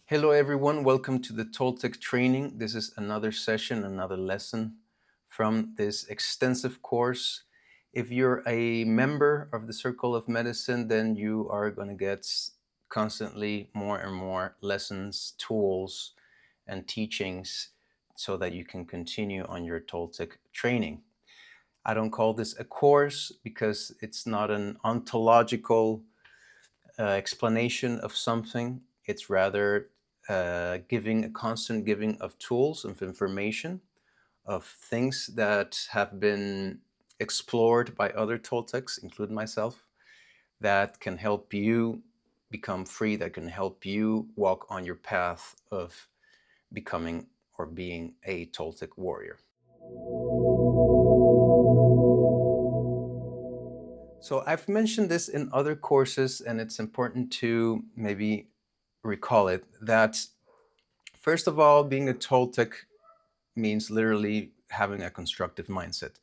Hello, everyone. Welcome to the Toltec training. This is another session, another lesson from this extensive course. If you're a member of the Circle of Medicine, then you are going to get constantly more and more lessons, tools, and teachings so that you can continue on your Toltec training. I don't call this a course because it's not an ontological explanation of something. It's rather giving a constant giving of tools, of information, of things that have been explored by other Toltecs, including myself, that can help you become free, that can help you walk on your path of becoming or being a Toltec warrior. So I've mentioned this in other courses, and it's important to maybe recall it, that first of all, being a Toltec means literally having a constructive mindset.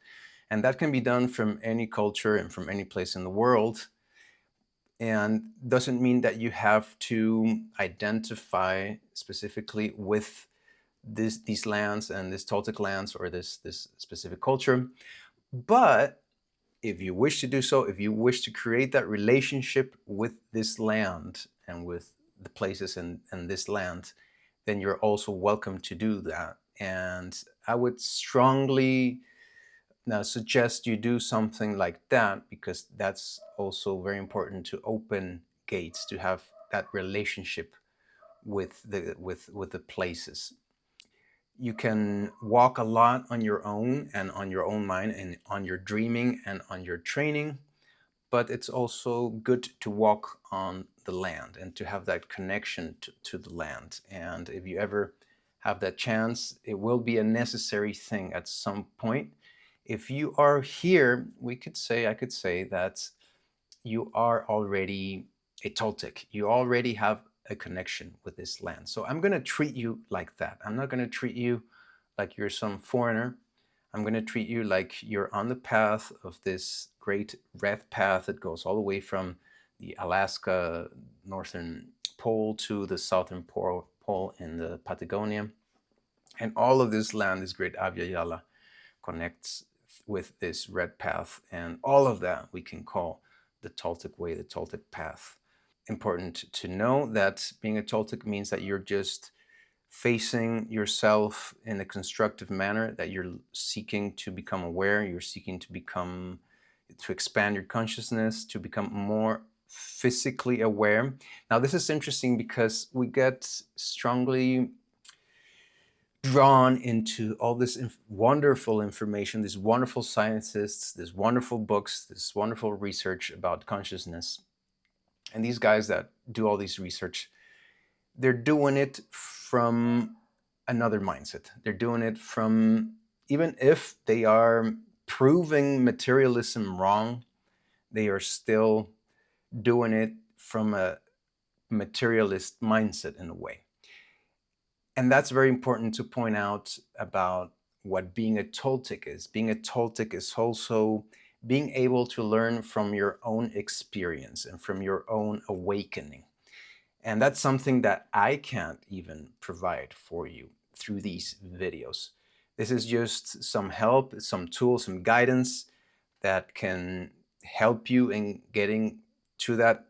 And that can be done from any culture and from any place in the world. And doesn't mean that you have to identify specifically with these lands and this Toltec lands or this specific culture. But if you wish to do so, if you wish to create that relationship with this land and with the places in this land, then you're also welcome to do that. And I would strongly suggest you do something like that, because that's also very important to open gates, to have that relationship with the places. You can walk a lot on your own and on your own mind and on your dreaming and on your training, but it's also good to walk on the land and to have that connection to the land. And if you ever have that chance, it will be a necessary thing at some point. If you are here, I could say that you are already a Toltec. You already have a connection with this land. So I'm going to treat you like that. I'm not going to treat you like you're some foreigner. I'm going to treat you like you're on the path of this great red path that goes all the way from the Alaska northern pole to the southern pole in the Patagonia. And all of this land, this great Avyayala, connects with this red path. And all of that we can call the Toltec way, the Toltec path. Important to know that being a Toltec means that you're just facing yourself in a constructive manner, that you're seeking to become aware, you're seeking to expand your consciousness, to become more physically aware. Now, this is interesting because we get strongly drawn into all this wonderful information, these wonderful scientists, these wonderful books, this wonderful research about consciousness. And these guys that do all this research, they're doing it from another mindset. They're doing it from, even if they are proving materialism wrong, they are still doing it from a materialist mindset in a way. And that's very important to point out about what being a Toltec is. Being a Toltec is also being able to learn from your own experience and from your own awakening. And that's something that I can't even provide for you through these videos. This is just some help, some tools, some guidance that can help you in getting to that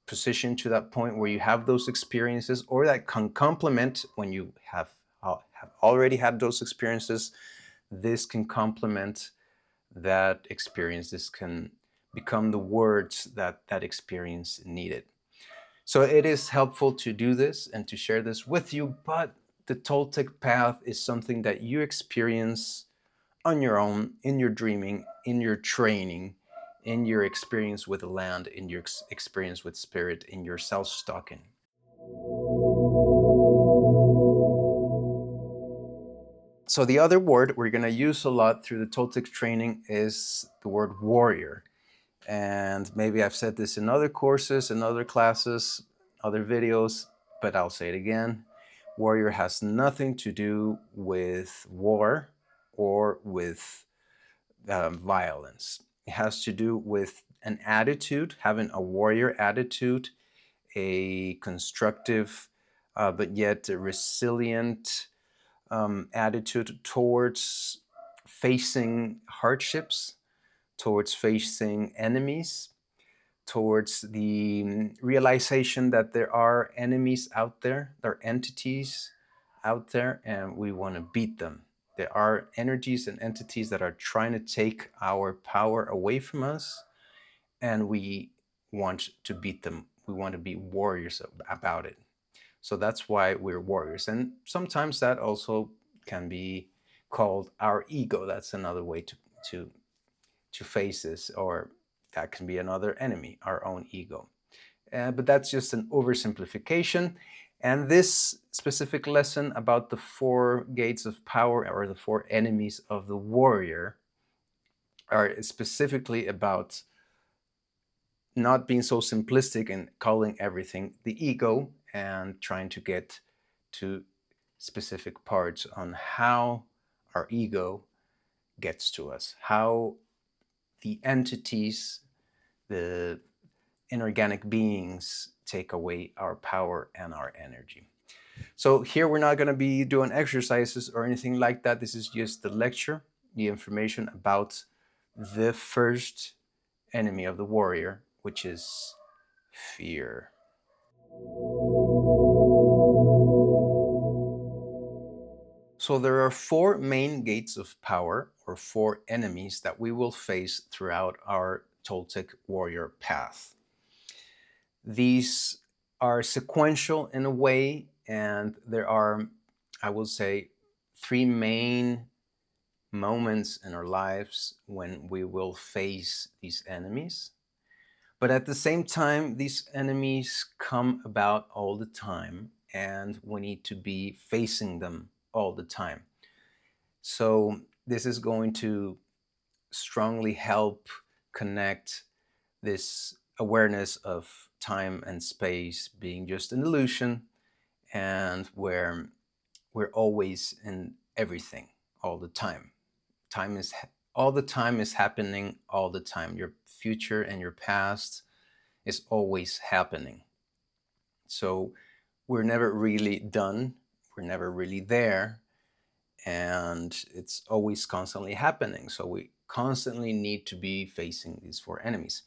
position, to that point where you have those experiences, or that can complement when you have already had those experiences. This can complement that experience. This can become the words that that experience needed. So it is helpful to do this and to share this with you, but the Toltec path is something that you experience on your own, in your dreaming, in your training, in your experience with the land, in your experience with spirit, in your self-stalking. So the other word we're going to use a lot through the Toltec training is the word warrior. And maybe I've said this in other courses, in other classes, other videos, but I'll say it again. Warrior has nothing to do with war or with violence. It has to do with an attitude, having a warrior attitude, a constructive but yet a resilient attitude towards facing hardships, towards facing enemies, towards the realization that there are enemies out there, there are entities out there, and we want to beat them. There are energies and entities that are trying to take our power away from us, and we want to beat them. We want to be warriors about it. So that's why we're warriors. And sometimes that also can be called our ego. That's another way to, to face this, or that can be another enemy, our own ego. But that's just an oversimplification. And this specific lesson about the four gates of power, or the four enemies of the warrior, are specifically about not being so simplistic and calling everything the ego, and trying to get to specific parts on how our ego gets to us, how the entities, the inorganic beings, take away our power and our energy. So here we're not going to be doing exercises or anything like that. This is just the lecture, the information about the first enemy of the warrior, which is fear. So there are four main gates of power, or four enemies, that we will face throughout our Toltec warrior path. These are sequential in a way, and there are, I will say, three main moments in our lives when we will face these enemies. But at the same time, these enemies come about all the time, and we need to be facing them all the time. So this is going to strongly help connect this awareness of time and space being just an illusion, and where we're always in everything all the time. Time is all the time is happening all the time. Your future and your past is always happening. So we're never really done. We're never really there. And it's always constantly happening. So we constantly need to be facing these four enemies.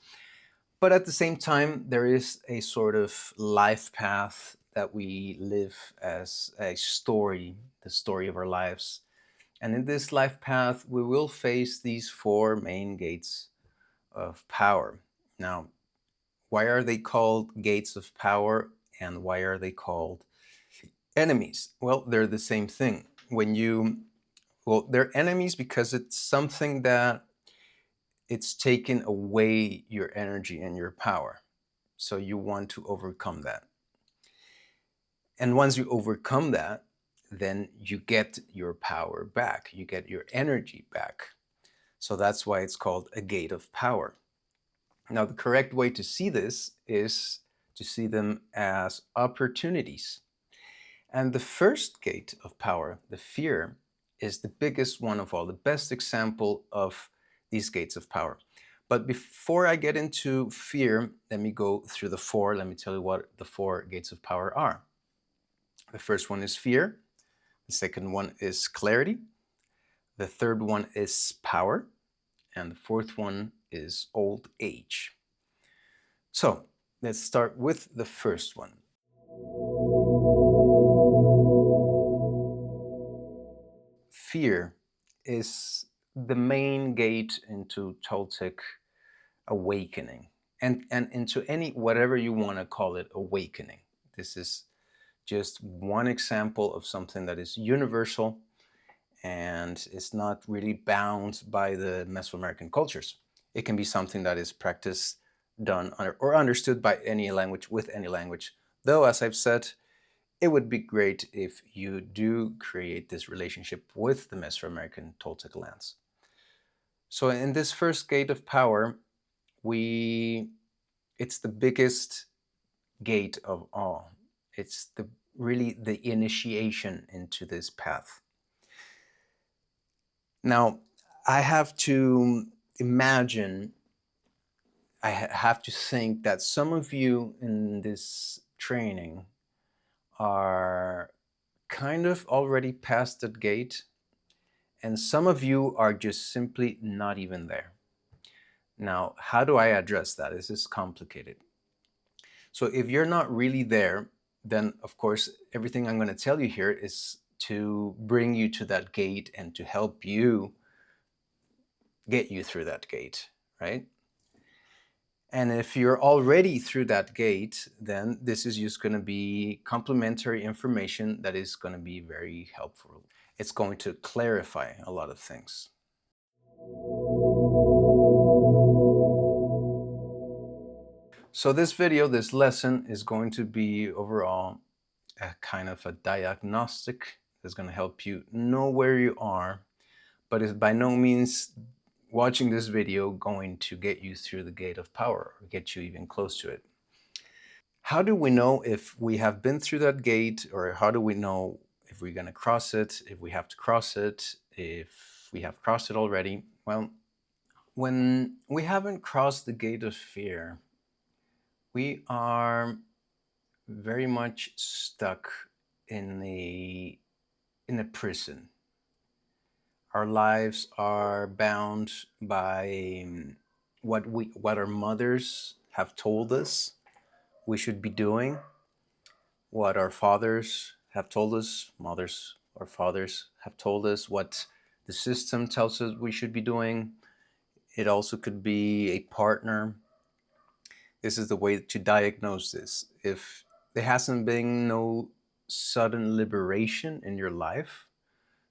But at the same time, there is a sort of life path that we live as a story, the story of our lives. And in this life path, we will face these four main gates of power. Now, why are they called gates of power, and why are they called enemies? Well, they're the same thing. They're enemies because it's something that it's taken away your energy and your power. So you want to overcome that. And once you overcome that, then you get your power back, you get your energy back. So that's why it's called a gate of power. Now, the correct way to see this is to see them as opportunities. And the first gate of power, the fear, is the biggest one of all, the best example of these gates of power. But before I get into fear, let me go through the four. Let me tell you what the four gates of power are. The first one is fear. The second one is clarity. The third one is power. And the fourth one is old age. So let's start with the first one. Fear is the main gate into Toltec awakening, and into any, whatever you want to call it, awakening. This is just one example of something that is universal and is not really bound by the Mesoamerican cultures. It can be something that is practiced, done, or understood by any language, with any language. Though, as I've said, it would be great if you do create this relationship with the Mesoamerican Toltec lands. So in this first gate of power, it's the biggest gate of all. It's really the initiation into this path. Now, I have to imagine, I have to think that some of you in this training are kind of already past that gate, and some of you are just simply not even there. Now, how do I address that? This is complicated. So if you're not really there, then of course, everything I'm going to tell you here is to bring you to that gate and to help you get you through that gate, right? And if you're already through that gate, then this is just going to be complementary information that is going to be very helpful. It's going to clarify a lot of things. So this video, this lesson is going to be overall a kind of a diagnostic that's going to help you know where you are, but it's by no means watching this video going to get you through the gate of power or get you even close to it. How do we know if we have been through that gate, or how do we know if we're going to cross it, if we have to cross it, if we have crossed it already? Well, when we haven't crossed the gate of fear, we are very much stuck in a prison. Our lives are bound by what our mothers have told us we should be doing, what our fathers have told us, mothers or fathers have told us, what the system tells us we should be doing. It also could be a partner. This is the way to diagnose this. If there hasn't been no sudden liberation in your life,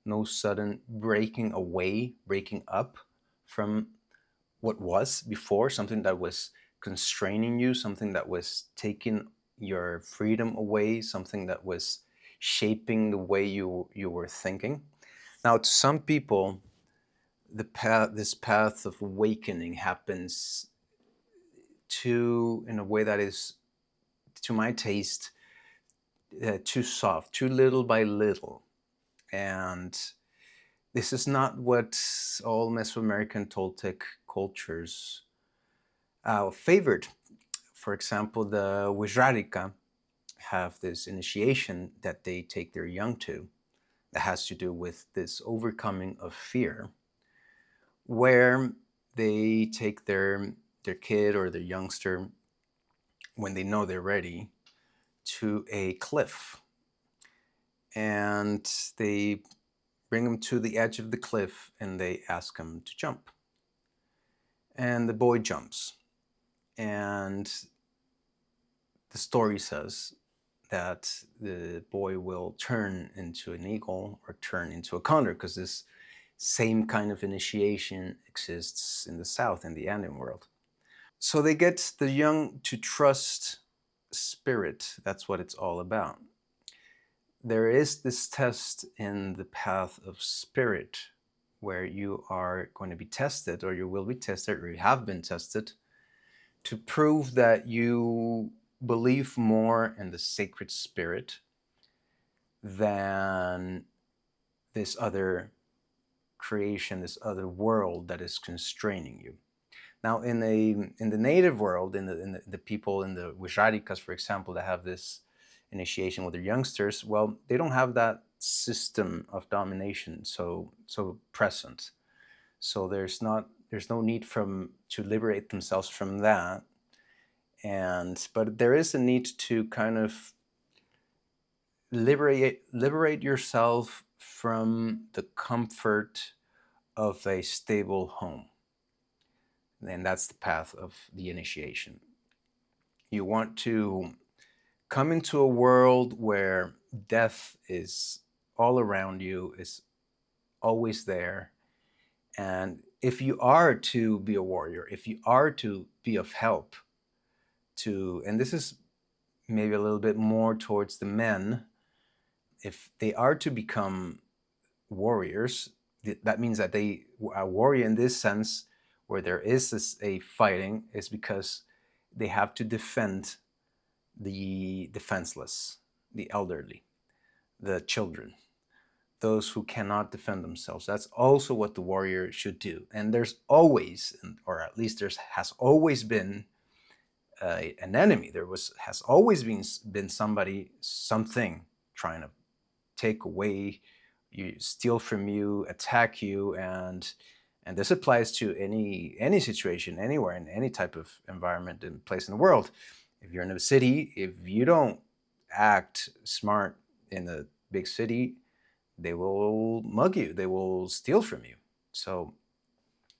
no sudden breaking away, breaking up from what was before, something that was constraining you, something that was taking your freedom away, something that was shaping the way you were thinking. Now, to some people, this path of awakening happens in a way that is, to my taste, too soft, too little by little. And this is not what all Mesoamerican Toltec cultures favored. For example, the Wixárika have this initiation that they take their young to that has to do with this overcoming of fear, where they take their kid or their youngster, when they know they're ready, to a cliff, and they bring them to the edge of the cliff and they ask him to jump. And the boy jumps. And the story says that the boy will turn into an eagle or turn into a condor, because this same kind of initiation exists in the South, in the Andean world. So they get the young to trust spirit. That's what it's all about. There is this test in the path of spirit where you are going to be tested, or you will be tested, or you have been tested, to prove that you believe more in the sacred spirit than this other creation, this other world that is constraining you. Now, in the native world, in the people in the Wixárikas, for example, that have this initiation with their youngsters, well, they don't have that system of domination so present. So there's no need to liberate themselves from that. But there is a need to kind of liberate yourself from the comfort of a stable home. And that's the path of the initiation. You want to come into a world where death is all around you, is always there. And if you are to be a warrior, if you are to be of help and this is maybe a little bit more towards the men, if they are to become warriors, that means that they are warrior in this sense, where there is a fighting, is because they have to defend the defenseless, the elderly, the children, those who cannot defend themselves. That's also what the warrior should do. And there's always, or at least there has always been, an enemy. Has always been somebody, something trying to take away, you steal from you, attack you, and this applies to any situation, anywhere, in any type of environment and place in the world. If you're in a city, if you don't act smart in a big city, they will mug you, they will steal from you. So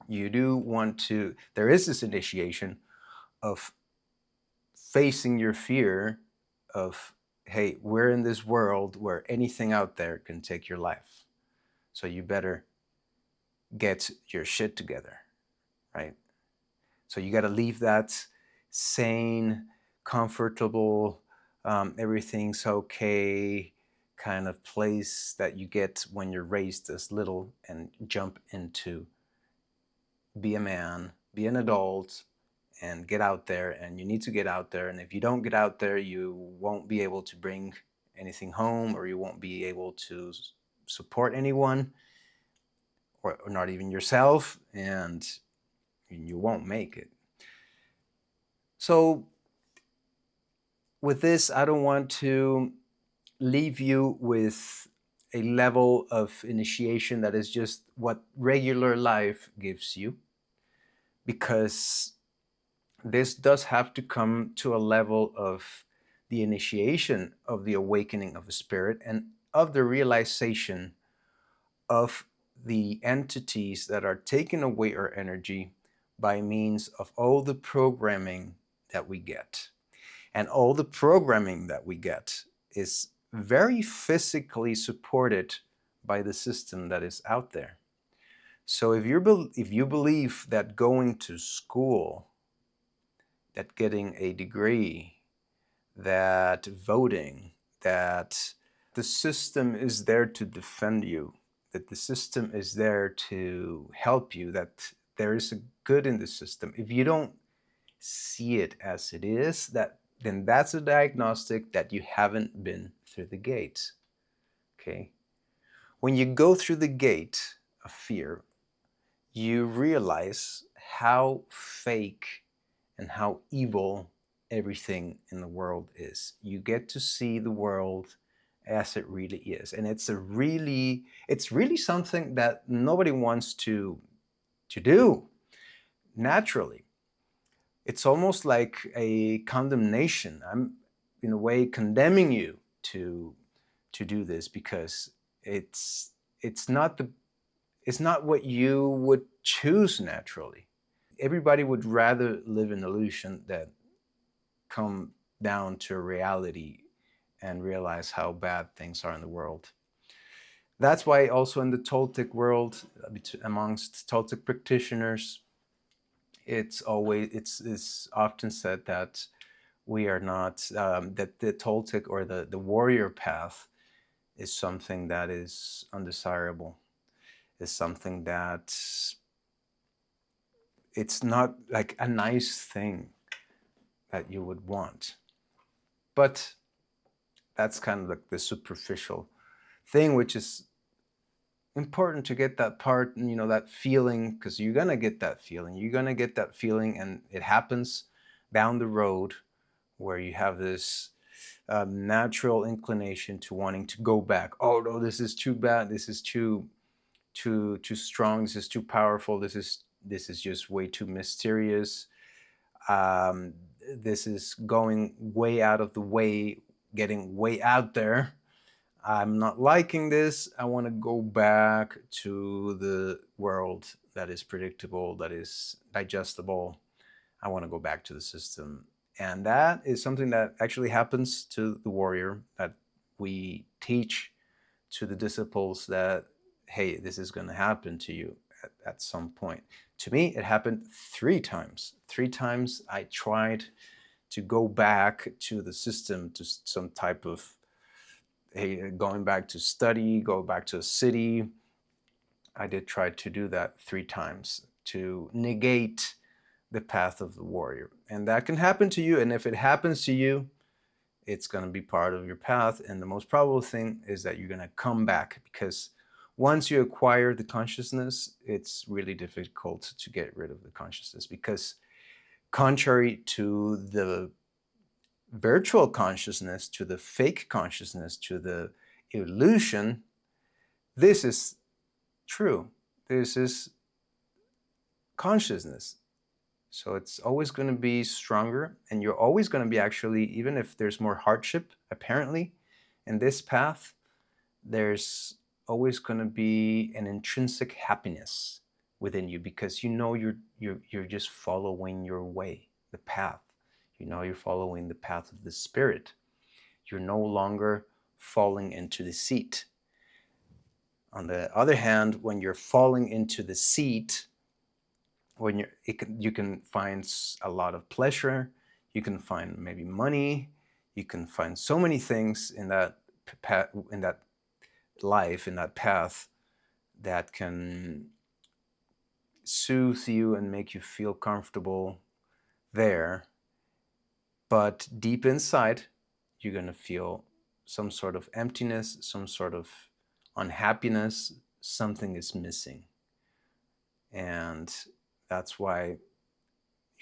you do want to, there is this initiation of facing your fear of, hey, we're in this world where anything out there can take your life. So you better get your shit together, right? So you got to leave that sane, comfortable, everything's okay kind of place that you get when you're raised as little and jump into be a man, be an adult, and get out there. And you need to get out there. And if you don't get out there, you won't be able to bring anything home, or you won't be able to support anyone, or not even yourself, and you won't make it. So with this, I don't want to leave you with a level of initiation that is just what regular life gives you, because this does have to come to a level of the initiation of the awakening of the spirit and of the realization of the entities that are taking away our energy by means of all the programming that we get. And all the programming that we get is very physically supported by the system that is out there. So if you believe that going to school, that getting a degree, that voting, that the system is there to defend you, that the system is there to help you, that there is a good in the system, if you don't see it as it is, then that's a diagnostic that you haven't been through the gate. Okay? When you go through the gate of fear, you realize how fake and how evil everything in the world is. You get to see the world as it really is. And it's really something that nobody wants to do naturally. It's almost like a condemnation. I'm in a way condemning you to do this, because it's not what you would choose naturally. Everybody would rather live in illusion than come down to reality and realize how bad things are in the world. That's why also in the Toltec world, amongst Toltec practitioners, it's often said that we are not, that the Toltec or the warrior path is something that is undesirable, is something that it's not like a nice thing that you would want. But that's kind of like the superficial thing, which is important to get that part, that feeling, because you're going to get that feeling. You're going to get that feeling, and it happens down the road where you have this natural inclination to wanting to go back. Oh, no, this is too bad. This is too strong. This is too powerful. This is just way too mysterious. This is going way out of the way, getting way out there. I'm not liking this. I want to go back to the world that is predictable, that is digestible. I want to go back to the system. And that is something that actually happens to the warrior, that we teach to the disciples that, hey, this is going to happen to you at some point. To me, it happened 3 times. 3 times I tried to go back to the system, to some type of, hey, going back to study, go back to a city. I did try to do that 3 times to negate the path of the warrior. And that can happen to you. And if it happens to you, it's going to be part of your path. And the most probable thing is that you're going to come back, because once you acquire the consciousness, it's really difficult to get rid of the consciousness, because contrary to the virtual consciousness, to the fake consciousness, to the illusion, this is true. This is consciousness. So it's always going to be stronger, and you're always going to be, actually, even if there's more hardship, apparently, in this path, there's always going to be an intrinsic happiness within you, because you know you're just following your way, the path. You know you're following the path of the spirit. You're no longer falling into the seat. On the other hand, when you're falling into the seat, when you can find a lot of pleasure, you can find maybe money, you can find so many things in that life, in that path, that can soothe you and make you feel comfortable there. But deep inside, you're going to feel some sort of emptiness, some sort of unhappiness. Something is missing. And that's why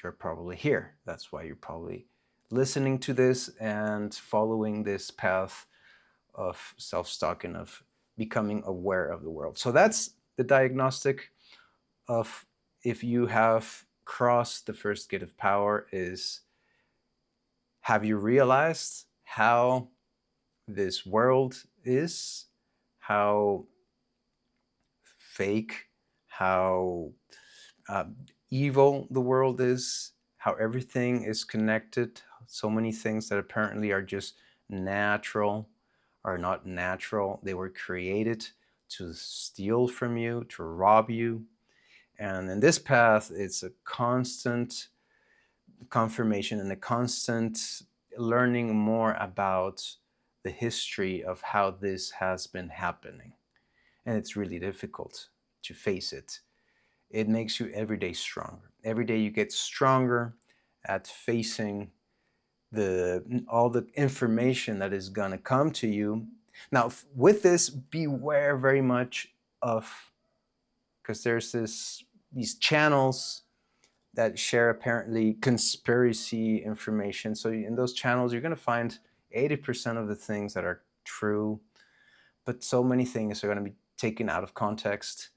you're probably here. That's why you're probably listening to this and following this path of self-stalking, of becoming aware of the world. So that's the diagnostic of if you have crossed the first gate of power, is, have you realized how this world is, how fake, how evil the world is, how everything is connected. So many things that apparently are just natural are not natural. They were created to steal from you, to rob you. And in this path, it's a constant confirmation and a constant learning more about the history of how this has been happening. And it's really difficult to face it. It makes you every day stronger. Every day you get stronger at facing all the information that is going to come to you. Now, with this, beware very much of, because there's these channels that share apparently conspiracy information. So in those channels, you're going to find 80% of the things that are true, but so many things are going to be taken out of context.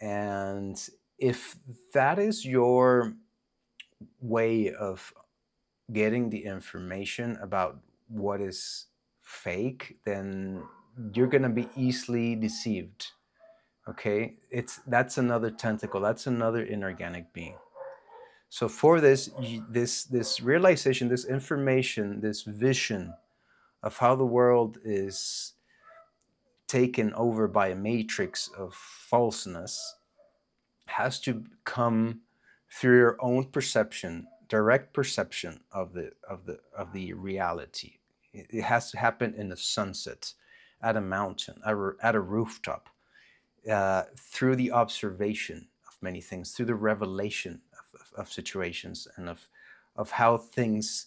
And if that is your way of getting the information about what is fake, then you're going to be easily deceived. Okay, that's another tentacle, that's another inorganic being. So for this realization, this information, this vision of how the world is taken over by a matrix of falseness, has to come through your own perception, direct perception of the reality. It has to happen in a sunset, at a mountain, at a rooftop, through the observation of many things, through the revelation of situations, and of how things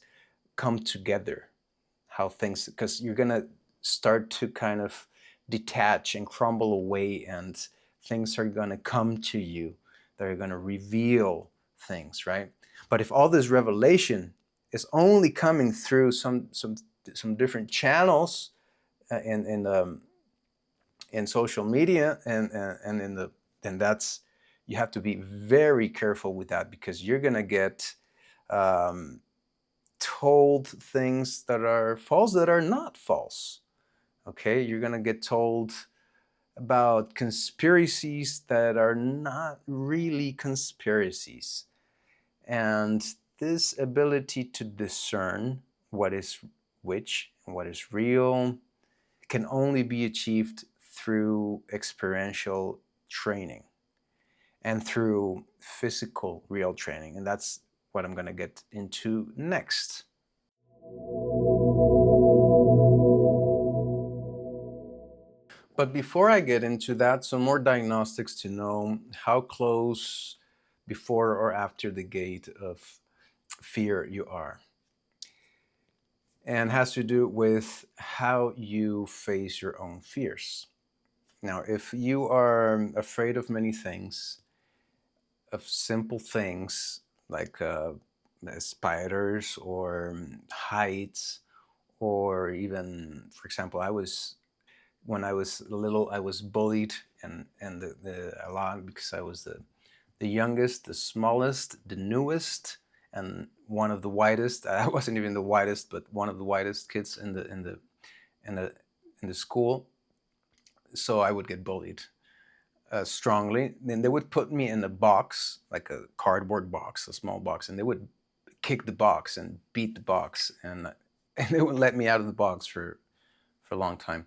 come together, how things, because you're gonna start to kind of detach and crumble away, and things are gonna come to you that are gonna reveal things, right? But if all this revelation is only coming through some different channels in social media and then that's, you have to be very careful with that, because you're gonna get told things that are false, that are not false. Okay, you're gonna get told about conspiracies that are not really conspiracies. And this ability to discern what is which and what is real can only be achieved through experiential training and through physical real training. And that's what I'm going to get into next. But before I get into that, some more diagnostics to know how close before or after the gate of fear you are. And has to do with how you face your own fears. Now, if you are afraid of many things, of simple things like spiders or heights, or even, for example, when I was little, I was bullied and a lot because I was the youngest, the smallest, the newest, and one of the whitest. I wasn't even the whitest, but one of the whitest kids in the in the school. So I would get bullied strongly. Then they would put me in a box, like a cardboard box, a small box, and they would kick the box and beat the box, and and they would let me out of the box for a long time.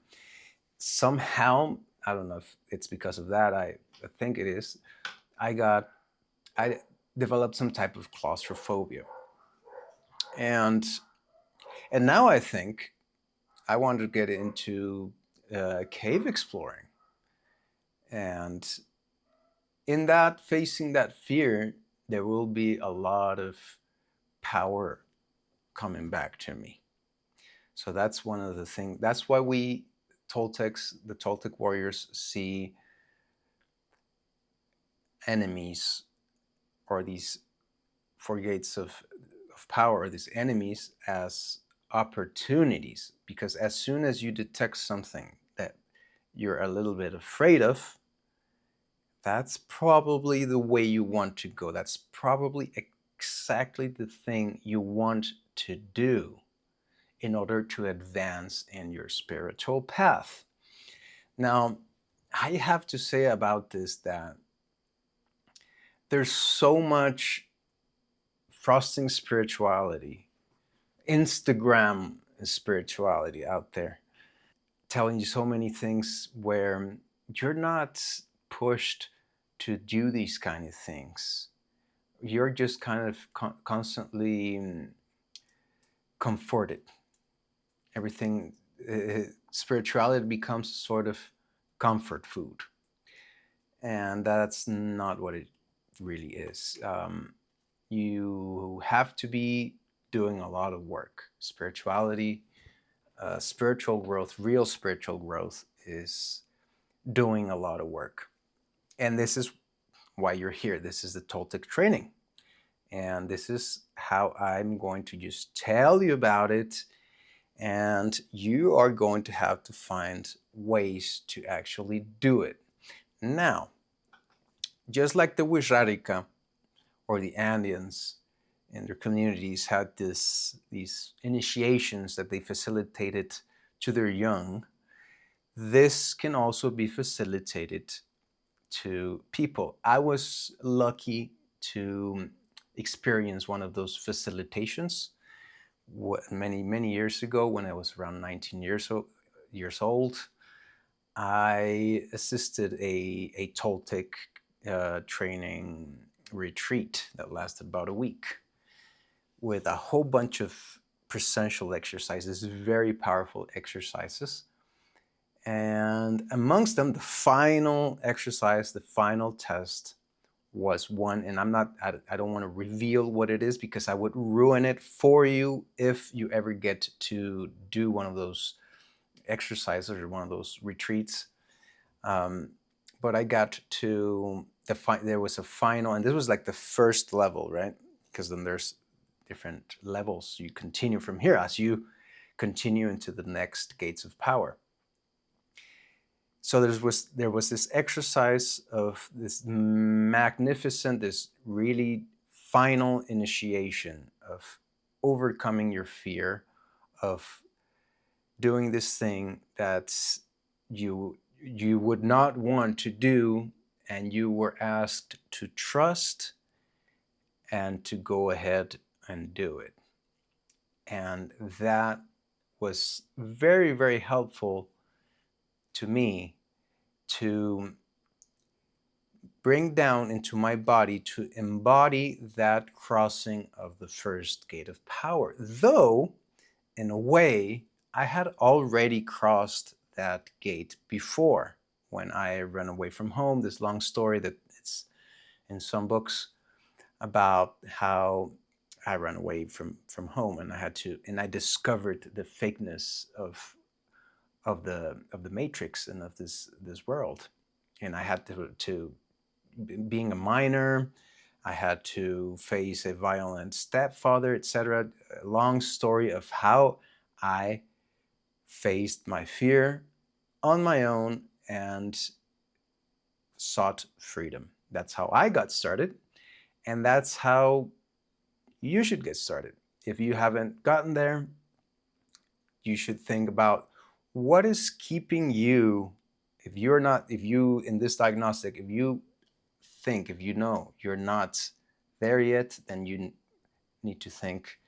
Somehow, I don't know if it's because of that. I think it is. I got I developed some type of claustrophobia, and now I think I want to get into cave exploring, and in that, facing that fear, there will be a lot of power coming back to me. So that's one of the things. That's why the Toltec warriors, see enemies, or these four gates of power, these enemies, as opportunities. Because as soon as you detect something that you're a little bit afraid of, that's probably the way you want to go. That's probably exactly the thing you want to do in order to advance in your spiritual path. Now, I have to say about this that there's so much frosting spirituality, Instagram spirituality out there, telling you so many things where you're not pushed to do these kind of things. You're just kind of constantly comforted. Everything, spirituality becomes sort of comfort food, and that's not what it really is. You have to be doing a lot of work. Spirituality, spiritual growth, real spiritual growth, is doing a lot of work, and this is why you're here. This is the Toltec training. And this is how I'm going to just tell you about it. And you are going to have to find ways to actually do it. Now, just like the Wixárika or the Andeans in their communities had these initiations that they facilitated to their young, this can also be facilitated to people. I was lucky to experience one of those facilitations many years ago when I was around 19 years old. I assisted a Toltec training retreat that lasted about a week with a whole bunch of presential exercises, very powerful exercises. And amongst them, the final exercise, the final test, was one, and I don't want to reveal what it is because I would ruin it for you if you ever get to do one of those exercises or one of those retreats. But I got to there was a final, and this was like the first level, right? Because then there's different levels. You continue from here as you continue into the next gates of power. So there was this exercise of this magnificent, this really final initiation of overcoming your fear, of doing this thing that you would not want to do, and you were asked to trust and to go ahead and do it. And that was very, very helpful to me to bring down into my body, to embody that crossing of the first gate of power. Though, in a way, I had already crossed that gate before when I ran away from home. This long story that it's in some books about how I ran away from home, and I discovered the fakeness of the matrix and of this world. And I had to being a minor, I had to face a violent stepfather, etc. A long story of how I faced my fear on my own and sought freedom. That's how I got started, and that's how you should get started. If you haven't gotten there, you should think about what is keeping you. If you in this diagnostic, if you think, if you know you're not there yet, then you need to think,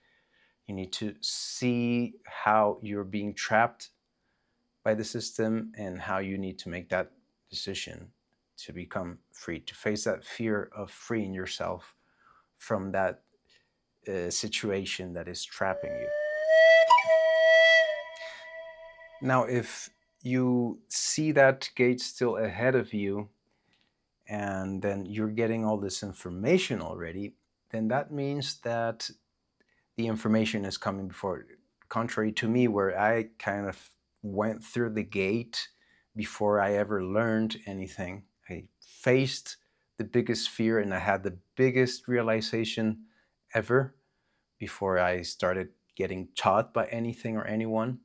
you need to see how you're being trapped by the system and how you need to make that decision to become free, to face that fear of freeing yourself from that situation that is trapping you. Now, if you see that gate still ahead of you and then you're getting all this information already, then that means that the information is coming before. Contrary to me, where I kind of went through the gate before I ever learned anything. I faced the biggest fear and I had the biggest realization ever before I started getting taught by anything or anyone.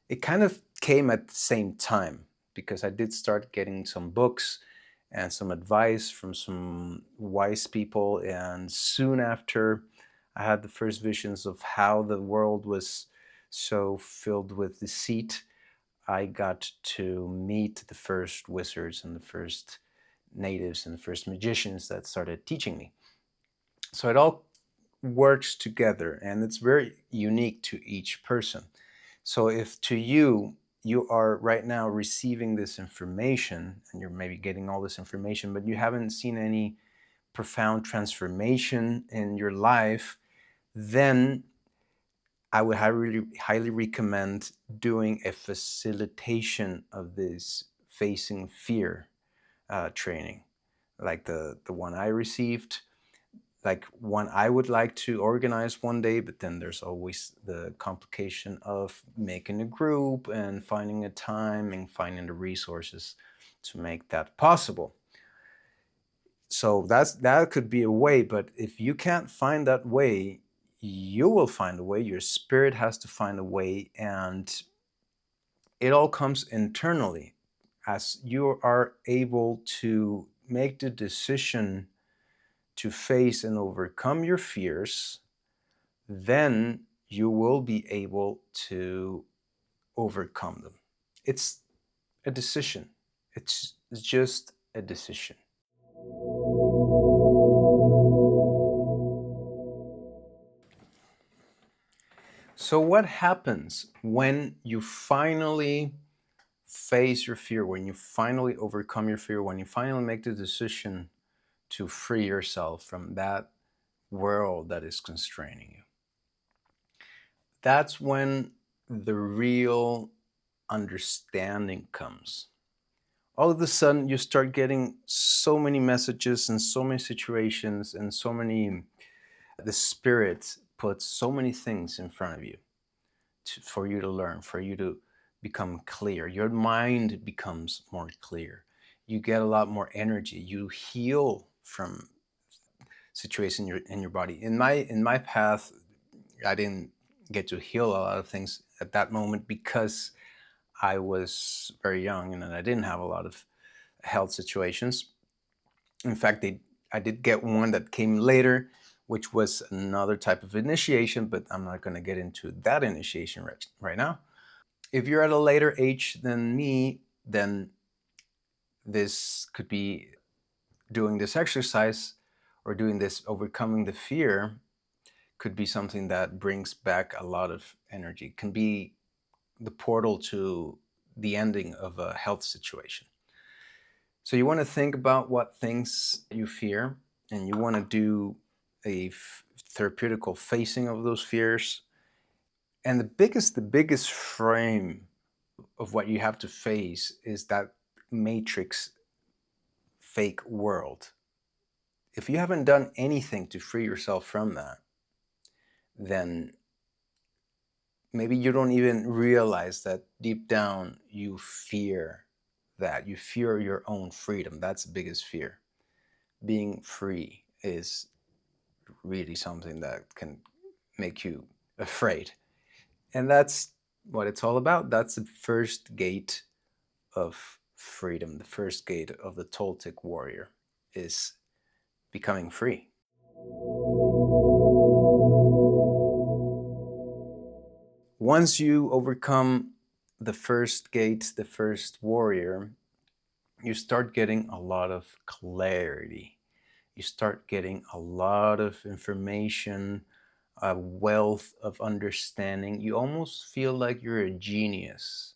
It kind of came at the same time because I did start getting some books and some advice from some wise people. And soon after, I had the first visions of how the world was so filled with deceit. I got to meet the first wizards and the first natives and the first magicians that started teaching me. So it all works together and it's very unique to each person. So if to you, you are right now receiving this information and you're maybe getting all this information, but you haven't seen any profound transformation in your life, then I would highly recommend doing a facilitation of this facing fear training, like the one I received, like one I would like to organize one day, but then there's always the complication of making a group and finding a time and finding the resources to make that possible. So that could be a way, but if you can't find that way, you will find a way. Your spirit has to find a way, and it all comes internally. As you are able to make the decision to face and overcome your fears, then you will be able to overcome them. It's a decision. It's just a decision. So, what happens when you finally face your fear, when you finally overcome your fear, when you finally make the decision to free yourself from that world that is constraining you? That's when the real understanding comes. All of a sudden, you start getting so many messages and so many situations and so many, the spirit puts so many things in front of you for you to learn, for you to become clear. Your mind becomes more clear. You get a lot more energy. You heal from situations in your body. In my path, I didn't get to heal a lot of things at that moment because I was very young and I didn't have a lot of health situations. In fact, I did get one that came later, which was another type of initiation, but I'm not going to get into that initiation right now. If you're at a later age than me, then this could be doing this exercise or doing this overcoming the fear could be something that brings back a lot of energy. It can be the portal to the ending of a health situation. So you want to think about what things you fear, and you want to do a therapeutical facing of those fears. And the biggest frame of what you have to face is that matrix fake world. If you haven't done anything to free yourself from that, then maybe you don't even realize that deep down you fear that. You fear your own freedom. That's the biggest fear. Being free. is really something that can make you afraid. And that's what it's all about. That's the first gate of freedom. The first gate of the Toltec warrior is becoming free. Once you overcome the first gate, the first warrior, you start getting a lot of clarity. You start getting a lot of information, a wealth of understanding. You almost feel like you're a genius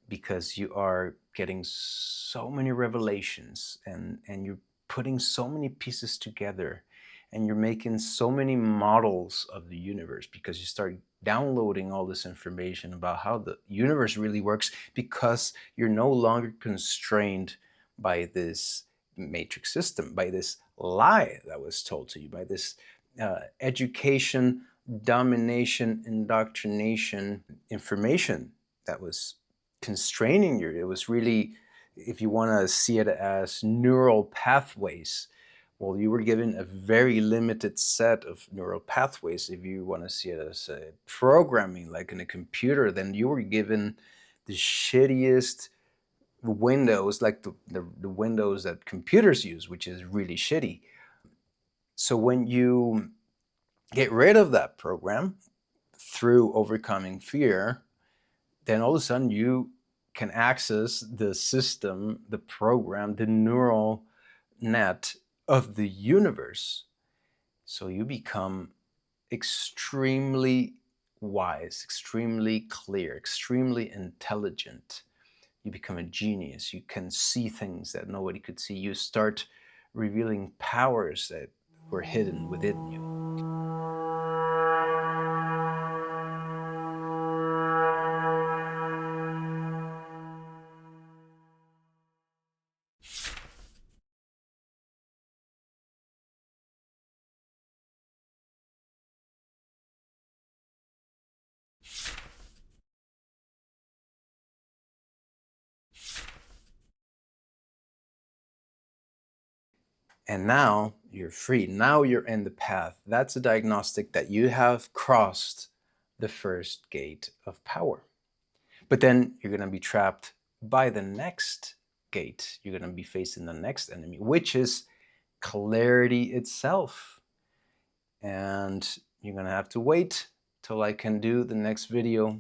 because you are getting so many revelations, and you're putting so many pieces together, and you're making so many models of the universe because you start downloading all this information about how the universe really works, because you're no longer constrained by this matrix system, by this lie that was told to you, by this education, domination, indoctrination information that was constraining you. It was really, if you want to see it as neural pathways, well, you were given a very limited set of neural pathways. If you want to see it as a programming, like in a computer, then you were given the shittiest windows, like the windows that computers use, which is really shitty. So when you get rid of that program through overcoming fear, then all of a sudden you can access the system, the program, the neural net of the universe. So you become extremely wise, extremely clear, extremely intelligent. You become a genius. You can see things that nobody could see. You start revealing powers that were hidden within you. And now you're free. Now you're in the path. That's a diagnostic that you have crossed the first gate of power. But then you're going to be trapped by the next gate. You're going to be facing the next enemy, which is clarity itself. And you're going to have to wait till I can do the next video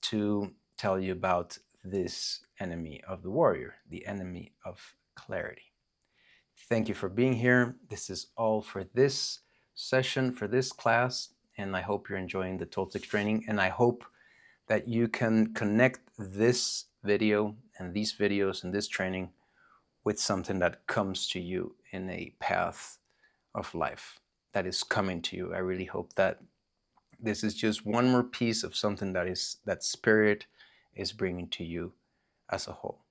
to tell you about this enemy of the warrior, the enemy of clarity. Thank you for being here. This is all for this session, for this class, and I hope you're enjoying the Toltec training, and I hope that you can connect this video and these videos and this training with something that comes to you in a path of life that is coming to you. I really hope that this is just one more piece of something that Spirit is bringing to you as a whole.